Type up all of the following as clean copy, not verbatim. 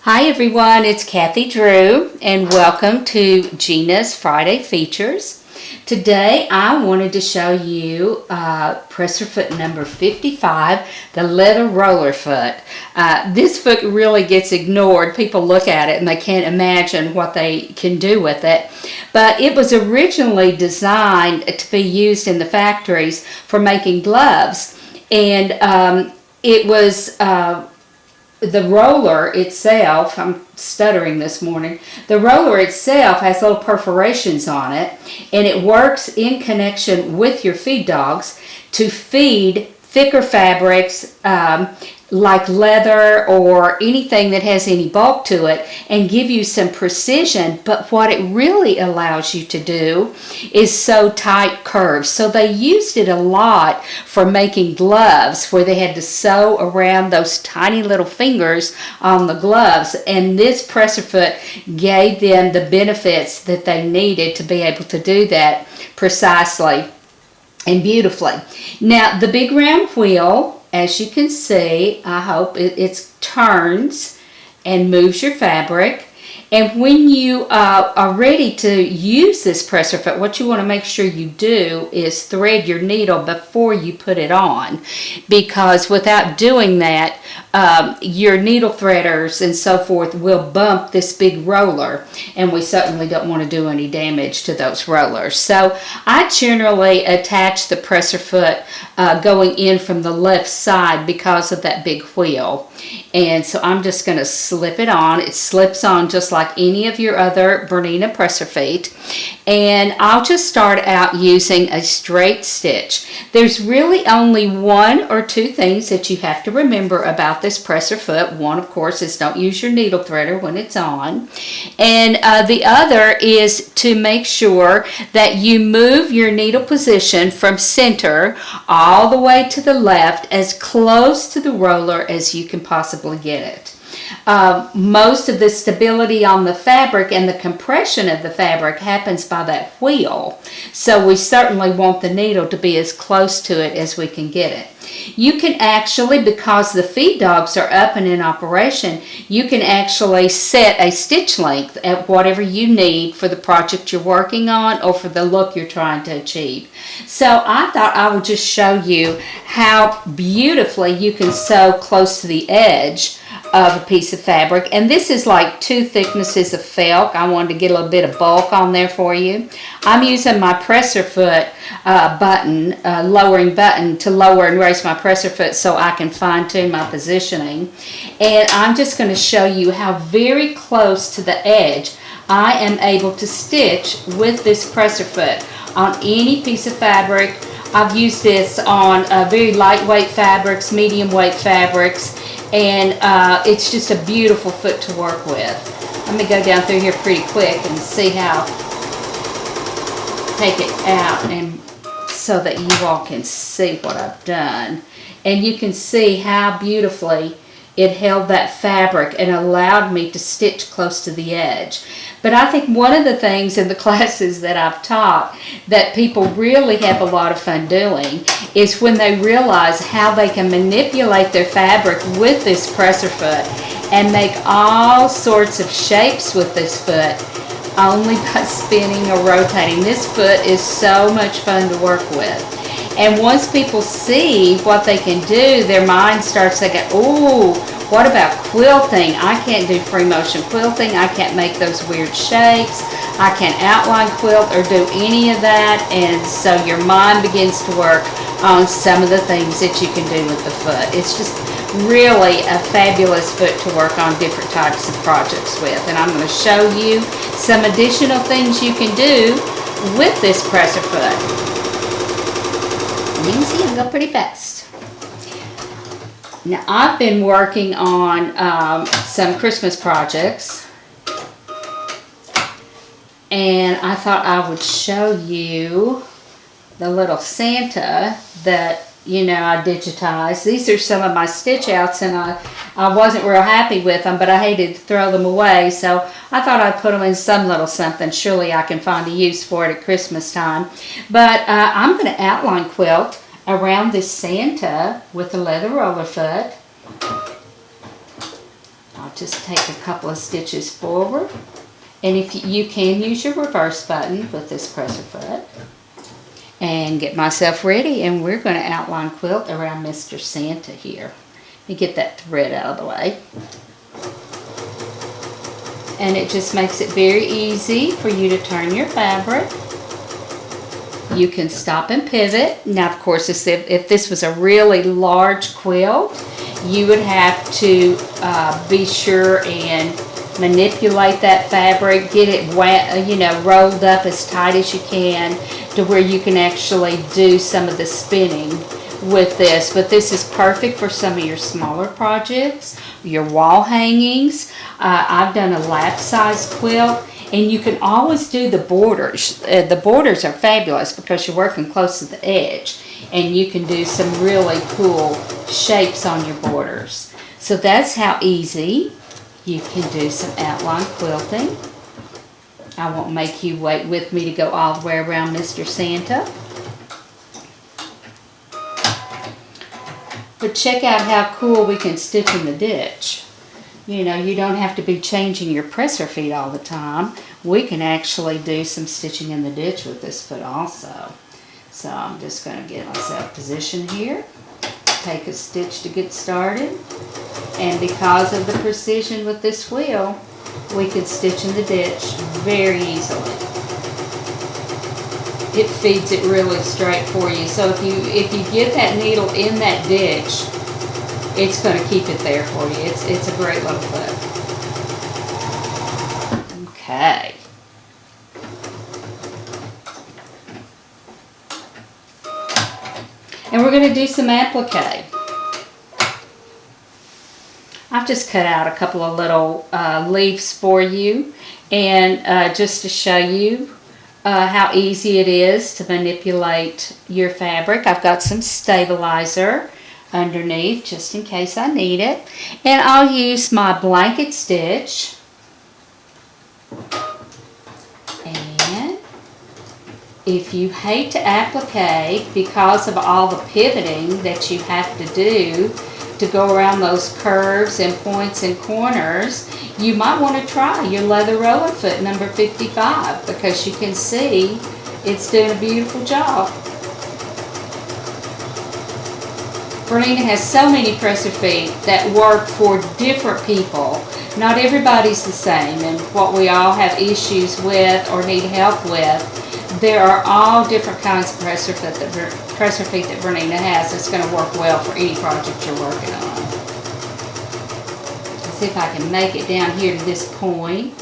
Hi everyone, it's Kathy Drew and welcome to Gina's Friday Features. Today I wanted to show you presser foot number 55, the leather roller foot. This foot really gets ignored. People look at it and they can't imagine what they can do with it. But it was originally designed to be used in the factories for making gloves, and it was the roller itself, I'm stuttering this morning, the roller itself has little perforations on it, and it works in connection with your feed dogs to feed thicker fabrics like leather or anything that has any bulk to it and give you some precision. But what it really allows you to do is sew tight curves. So they used it a lot for making gloves where they had to sew around those tiny little fingers on the gloves, and this presser foot gave them the benefits that they needed to be able to do that precisely and beautifully. Now the big round wheel, as you can see, I hope it turns and moves your fabric. And when you are ready to use this presser foot, what you want to make sure you do is thread your needle before you put it on, because without doing that, your needle threaders and so forth will bump this big roller, and we certainly don't want to do any damage to those rollers. So I generally attach the presser foot going in from the left side because of that big wheel. And so I'm just going to slip it on. It slips on just like any of your other Bernina presser feet. And I'll just start out using a straight stitch. There's really only one or two things that you have to remember about this presser foot. One, of course, is don't use your needle threader when it's on. And the other is to make sure that you move your needle position from center all the way to the left, as close to the roller as you can possibly get it. Most of the stability on the fabric and the compression of the fabric happens by that wheel, so we certainly want the needle to be as close to it as we can get it. You can actually, because the feed dogs are up and in operation, you can actually set a stitch length at whatever you need for the project you're working on or for the look you're trying to achieve. So I thought I would just show you how beautifully you can sew close to the edge of a piece of fabric. And this is like 2 thicknesses of felt. I wanted to get a little bit of bulk on there for you. I'm using my presser foot button, lowering button, to lower and raise my presser foot so I can fine tune my positioning. And I'm just going to show you how very close to the edge I am able to stitch with this presser foot on any piece of fabric. I've used this on very lightweight fabrics, medium weight fabrics, and it's just a beautiful foot to work with. Let me go down through here pretty quick and see how, take it out and so that you all can see what I've done. And you can see how beautifully it held that fabric and allowed me to stitch close to the edge. But I think one of the things in the classes that I've taught that people really have a lot of fun doing is when they realize how they can manipulate their fabric with this presser foot and make all sorts of shapes with this foot only by spinning or rotating. This foot is so much fun to work with. And once people see what they can do, their mind starts thinking, ooh, what about quilting? I can't do free motion quilting. I can't make those weird shapes. I can't outline quilt or do any of that. And so your mind begins to work on some of the things that you can do with the foot. It's just really a fabulous foot to work on different types of projects with. And I'm going to show you some additional things you can do with this presser foot. You can see I go pretty fast. Now I've been working on some Christmas projects, and I thought I would show you the little Santa that, you know, I digitized. These are some of my stitch outs, and I wasn't real happy with them, but I hated to throw them away, so I thought I'd put them in some little something. Surely I can find a use for it at Christmas time. But I'm going to outline quilt around this Santa with a leather roller foot. I'll just take a couple of stitches forward. And if you can use your reverse button with this presser foot. And get myself ready, and we're going to outline quilt around Mr. Santa here. Let me get that thread out of the way. And it just makes it very easy for you to turn your fabric. You can stop and pivot. Now, of course, if this was a really large quilt, you would have to be sure and manipulate that fabric, get it rolled up as tight as you can to where you can actually do some of the spinning with this. But this is perfect for some of your smaller projects, your wall hangings. I've done a lap size quilt, and you can always do the borders. The borders are fabulous because you're working close to the edge, and you can do some really cool shapes on your borders. So that's how easy you can do some outline quilting. I won't make you wait with me to go all the way around Mr. Santa. But check out how cool we can stitch in the ditch. You know, you don't have to be changing your presser feet all the time. We can actually do some stitching in the ditch with this foot also. So I'm just going to get myself positioned here. Take a stitch to get started. And because of the precision with this wheel, we can stitch in the ditch very easily. It feeds it really straight for you. So if you get that needle in that ditch, it's going to keep it there for you. It's a great little foot. Okay. And we're going to do some applique. I've just cut out a couple of little leaves for you, and just to show you how easy it is to manipulate your fabric. I've got some stabilizer underneath just in case I need it, and I'll use my blanket stitch, and if you hate to applique because of all the pivoting that you have to do to go around those curves and points and corners, you might want to try your leather roller foot number 55 because you can see it's doing a beautiful job. Bernina has so many presser feet that work for different people. Not everybody's the same, and what we all have issues with or need help with, there are all different kinds of presser feet that Bernina has that's going to work well for any project you're working on. Let's see if I can make it down here to this point.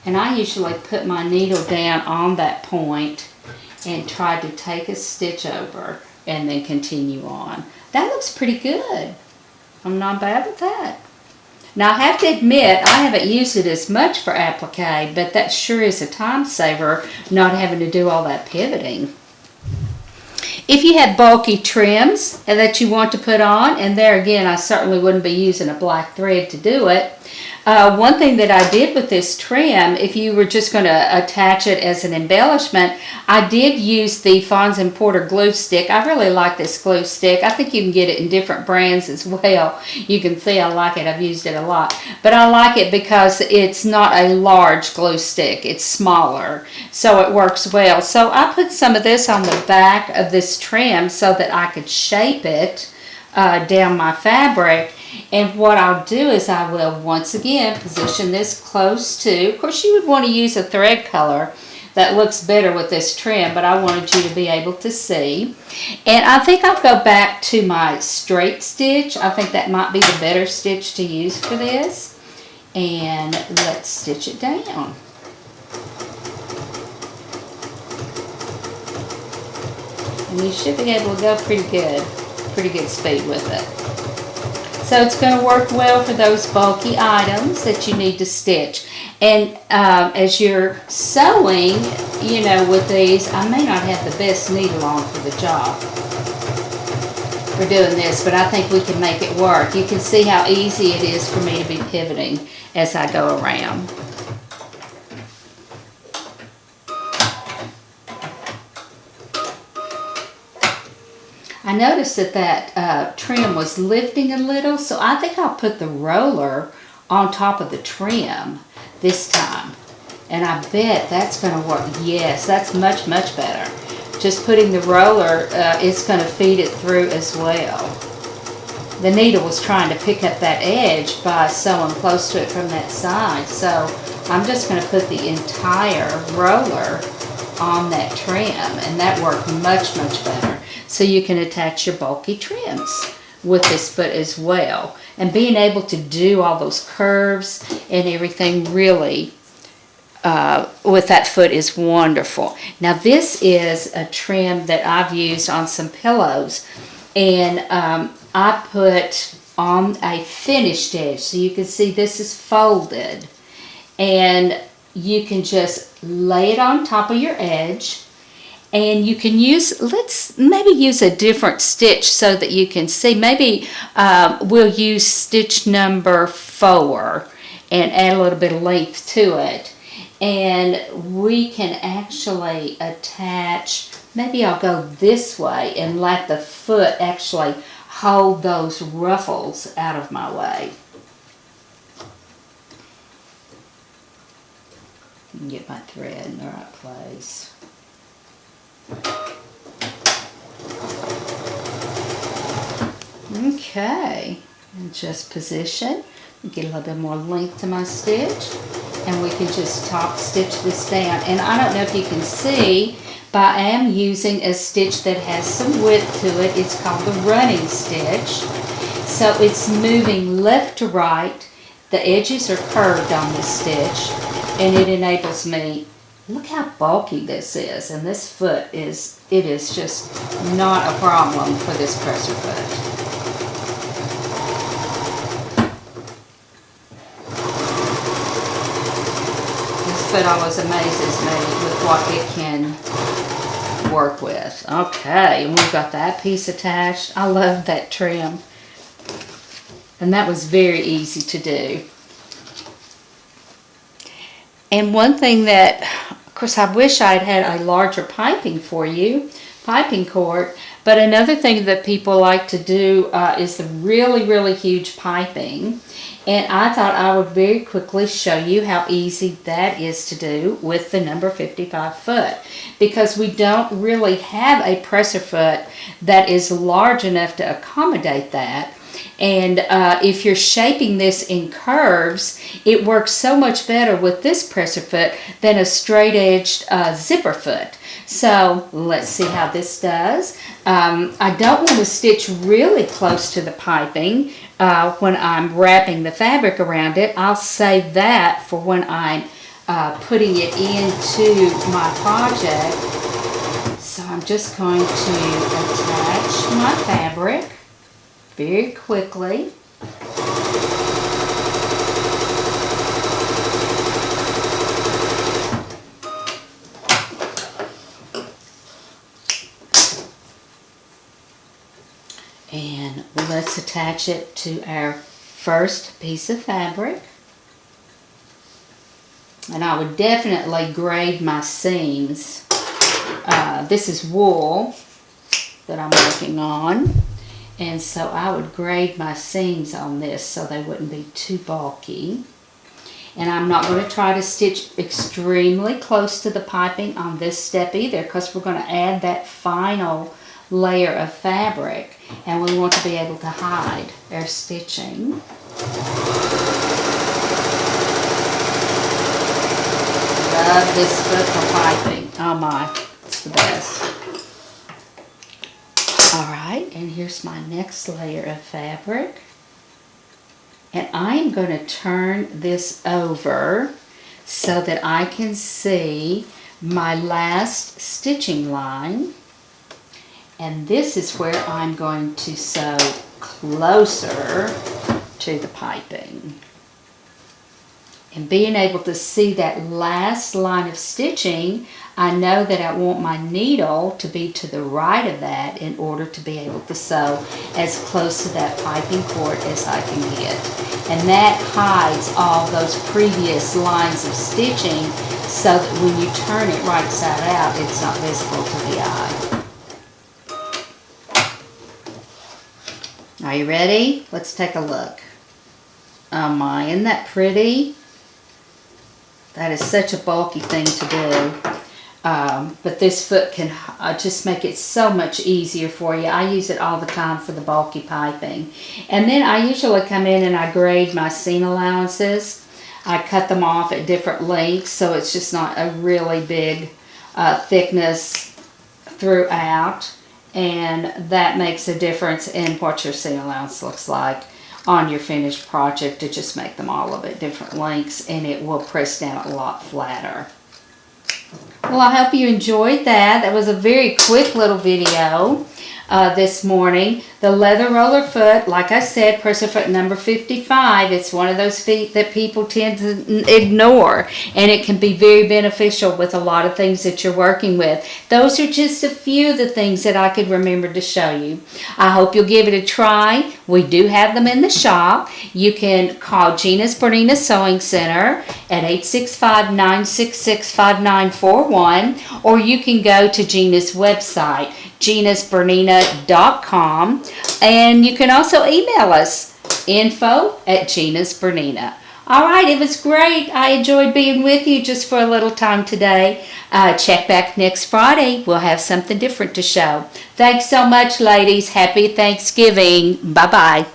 And I usually put my needle down on that point and try to take a stitch over and then continue on. That looks pretty good. I'm not bad with that. Now, I have to admit, I haven't used it as much for applique, but that sure is a time saver, not having to do all that pivoting. If you have bulky trims that you want to put on, and there again, I certainly wouldn't be using a black thread to do it. One thing that I did with this trim, if you were just going to attach it as an embellishment, I did use the Fons & Porter glue stick. I really like this glue stick. I think you can get it in different brands as well. You can see I like it. I've used it a lot. But I like it because it's not a large glue stick. It's smaller, so it works well. So I put some of this on the back of this trim so that I could shape it down my fabric. And what I'll do is I will once again position this close to, of course you would want to use a thread color that looks better with this trim, but I wanted you to be able to see. And I think I'll go back to my straight stitch. I think that might be the better stitch to use for this. And let's stitch it down. And you should be able to go pretty good speed with it. So it's going to work well for those bulky items that you need to stitch. And as you're sewing, you know, with these, I may not have the best needle on for the job for doing this, but I think we can make it work. You can see how easy it is for me to be pivoting as I go around. I noticed that trim was lifting a little, so I think I'll put the roller on top of the trim this time. And I bet that's going to work. Yes, that's much, much better. Just putting the roller, it's going to feed it through as well. The needle was trying to pick up that edge by sewing close to it from that side. So I'm just going to put the entire roller on that trim, and that worked much, much better. So you can attach your bulky trims with this foot as well. And being able to do all those curves and everything really with that foot is wonderful. Now this is a trim that I've used on some pillows, and I put on a finished edge, so you can see this is folded, and you can just lay it on top of your edge, and you can use, let's maybe use a different stitch so that you can see. Maybe we'll use stitch number 4 and add a little bit of length to it, and we can actually attach, maybe I'll go this way and let the foot actually hold those ruffles out of my way. Get my thread in the right place. Okay, and just position, get a little bit more length to my stitch, and we can just top stitch this down. And I don't know if you can see, but I am using a stitch that has some width to it. It's called the running stitch. So it's moving left to right. The edges are curved on this stitch, and it enables me, look how bulky this is, and this foot is, it is just not a problem for this presser foot. This foot always amazes me with what it can work with. Okay, and we've got that piece attached. I love that trim. And that was very easy to do. And one thing that, of course, I wish I'd had a larger piping for you, piping cord, but another thing that people like to do is the really, really huge piping. And I thought I would very quickly show you how easy that is to do with the number 55 foot, because we don't really have a presser foot that is large enough to accommodate that. And if you're shaping this in curves, it works so much better with this presser foot than a straight-edged zipper foot. So let's see how this does. I don't want to stitch really close to the piping when I'm wrapping the fabric around it. I'll save that for when I'm putting it into my project. So I'm just going to attach my fabric very quickly. And let's attach it to our first piece of fabric. And I would definitely grade my seams. This is wool that I'm working on. And so I would grade my seams on this so they wouldn't be too bulky. And I'm not going to try to stitch extremely close to the piping on this step either, because we're going to add that final layer of fabric, and we want to be able to hide our stitching. Love this foot for piping. Oh my, it's the best. Alright, and here's my next layer of fabric. And I'm going to turn this over so that I can see my last stitching line. And this is where I'm going to sew closer to the piping. And being able to see that last line of stitching, I know that I want my needle to be to the right of that in order to be able to sew as close to that piping cord as I can get. And that hides all those previous lines of stitching so that when you turn it right side out, it's not visible to the eye. Are you ready? Let's take a look. Oh my, isn't that pretty? That is such a bulky thing to do. But this foot can just make it so much easier for you. I use it all the time for the bulky piping. And then I usually come in and I grade my seam allowances. I cut them off at different lengths so it's just not a really big thickness throughout. And that makes a difference in what your seam allowance looks like on your finished project, to just make them all of it different lengths, and it will press down a lot flatter. Well, I hope you enjoyed that. That was a very quick little video this morning. The leather roller foot, like I said, presser foot number 55. It's one of those feet that people tend to ignore, and it can be very beneficial with a lot of things that you're working with. Those are just a few of the things that I could remember to show you. I hope you'll give it a try. We do have them in the shop. You can call Gina's Bernina Sewing Center at 865-966-5941, or you can go to Gina's website, ginasbernina.com, and you can also email us, info@ginasbernina. All right, it was great. I enjoyed being with you just for a little time today. Check back next Friday. We'll have something different to show. Thanks so much, ladies. Happy Thanksgiving. Bye-bye.